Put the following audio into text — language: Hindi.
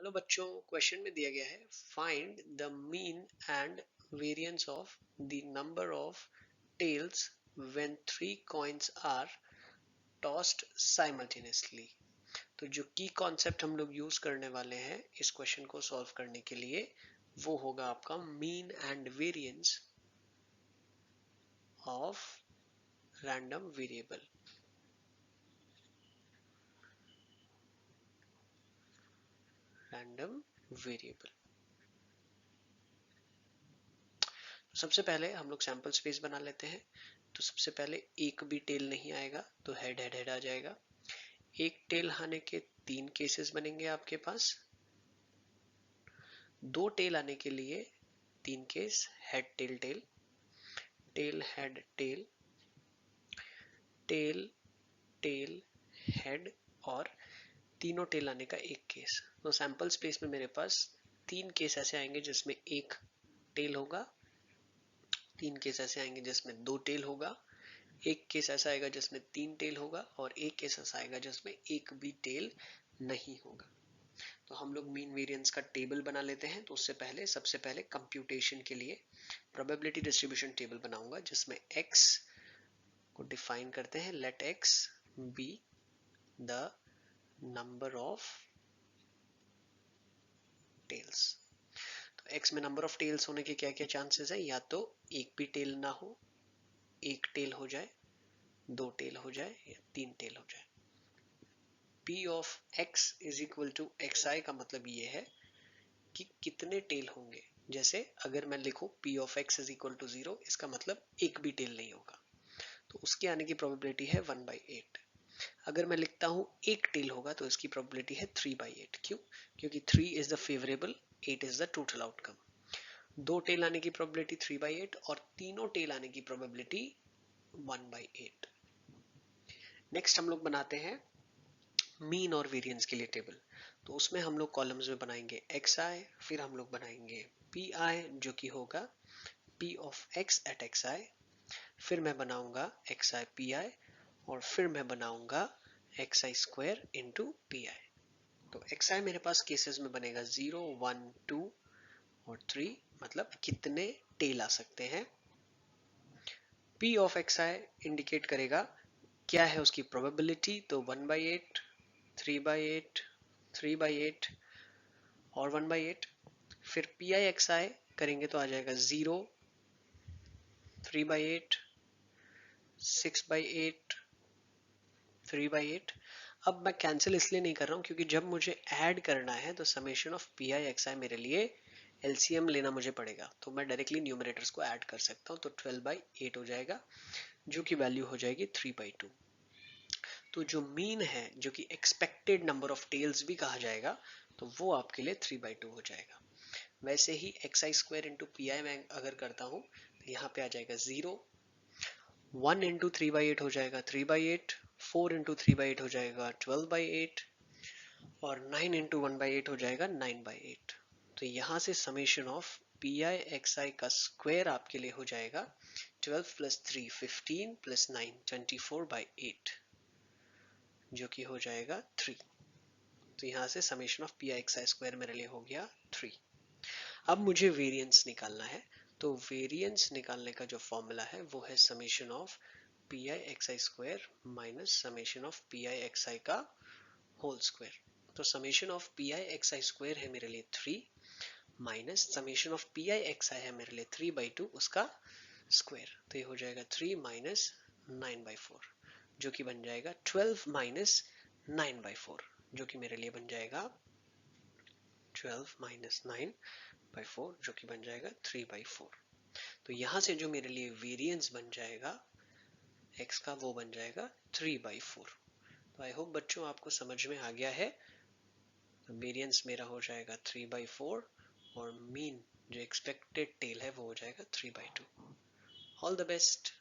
हेलो बच्चों, क्वेश्चन में दिया गया है find the mean and variance of the number of tails when 3 coins are tossed simultaneously. तो जो की कॉन्सेप्ट हम लोग यूज करने वाले हैं इस क्वेश्चन को सॉल्व करने के लिए वो होगा आपका mean and variance of random variable. Random variable सबसे पहले हम लोग सैंपल स्पेस बना लेते हैं। तो सबसे पहले एक भी टेल नहीं आएगा तो हेड हेड हेड आ जाएगा। एक टेल आने के 3 केसेस बनेंगे आपके पास। 2 टेल आने के लिए 3 case, head tail tail, tail head tail, tail tail head और तीनों टेल आने का एक केस। तो सैंपल स्पेस में मेरे पास 3 केस ऐसे आएंगे जिसमें एक टेल होगा, 3 केस ऐसे आएंगे जिसमें 2 टेल होगा, एक केस ऐसा आएगा जिसमें 3 टेल होगा और एक केस ऐसा आएगा जिसमें एक भी टेल नहीं होगा। तो हम लोग मीन वेरिएंस का टेबल बना लेते हैं। तो उससे पहले सबसे पहले कंप्यूटेशन के लिए प्रोबेबिलिटी डिस्ट्रीब्यूशन टेबल बनाऊंगा जिसमें x को डिफाइन करते हैं, let x be the number of tails. तो x में नंबर ऑफ टेल्स होने के क्या क्या चांसेस है, या तो एक भी टेल ना हो, एक टेल हो जाए, 2 टेल हो जाए या 3 टेल हो जाए। P of x is equal to xi का मतलब ये है कि कितने टेल होंगे। जैसे अगर मैं लिखूं P of x is equal to 0, इसका मतलब एक भी टेल नहीं होगा, तो उसके आने की प्रोबेबिलिटी है 1/8। अगर मैं लिखता हूं एक टेल होगा तो इसकी प्रोबेबिलिटी है 3/8। क्यों? क्योंकि 3 is the favourable, 8 is the total outcome. 2 tail आने की प्रोबेबिलिटी 3/8 और तीनों टेल आने की प्रोबेबिलिटी 1/8। नेक्स्ट हम लोग बनाते हैं मीन और वेरिएंस के लिए टेबल। तो उसमें हम लोग कॉलम्स में बनाएंगे xi, फिर हम लोग बनाएंगे pi जो कि होगा p of x at xi, फिर मैं बनाऊंगा xi pi और फिर मैं बनाऊंगा xi स्क्वायर इंटू pi। तो xi मेरे पास केसेस में बनेगा 0, 1, 2 और 3, मतलब कितने टेल आ सकते हैं। p ऑफ xi इंडिकेट करेगा क्या है उसकी प्रोबेबिलिटी, तो 1/8, 3/8, 3/8 और 1/8। फिर पी आई एक्स आई करेंगे तो आ जाएगा 0, 3/8, 6/8, 3/8। अब मैं कैंसिल इसलिए नहीं कर रहा हूँ क्योंकि जब मुझे ऐड करना है तो summation of P I X I मेरे लिए एलसीएम लेना मुझे पड़ेगा। तो मैं डायरेक्टली न्यूमरेटर्स को ऐड कर सकता हूँ, तो 12/8 हो जाएगा जो कि वैल्यू हो जाएगी 3/2। तो जो मीन है, जो कि एक्सपेक्टेड नंबर ऑफ टेल्स भी कहा जाएगा, तो वो आपके लिए 3/2 हो जाएगा। वैसे ही xi square into P I में अगर करता हूँ तो यहाँ पे आ जाएगा 0, 1 इंटू 3/8 हो जाएगा 3/8, 4 इंटू 3/8 हो जाएगा 12/8 और 9 इंटू 1/8 हो जाएगा 9/8। तो यहाँ से summation of P I X I का स्क्वायर आपके लिए हो जाएगा 12 प्लस 3 15 प्लस 9 24/8 जो कि हो जाएगा 3। तो यहाँ से summation of P I X I square मेरे लिए हो गया 3। अब मुझे वेरिएंस निकालना है। तो वेरिएंस निकालने का जो फॉर्मूला है वो है summation of P I X I square minus summation of P I X I का होल स्क्वायर। तो summation of P I X I square है मेरे लिए 3 minus summation of P I X I है मेरे लिए 3/2 उसका स्क्वायर। तो ये हो जाएगा 3 माइनस 9/4 जो कि बन जाएगा 12 माइनस 9/4 जो कि मेरे लिए बन जाएगा 12 माइनस 9/4 जो कि बन जाएगा 3/4। तो यहां से जो मेरे लिए वेरिएंस बन जाएगा x का वो बन जाएगा 3/4। तो आई होप बच्चों आपको समझ में आ गया है। तो वेरिएंस मेरा हो जाएगा 3/4 और मीन जो एक्सपेक्टेड टेल है वो हो जाएगा 3/2। All the best.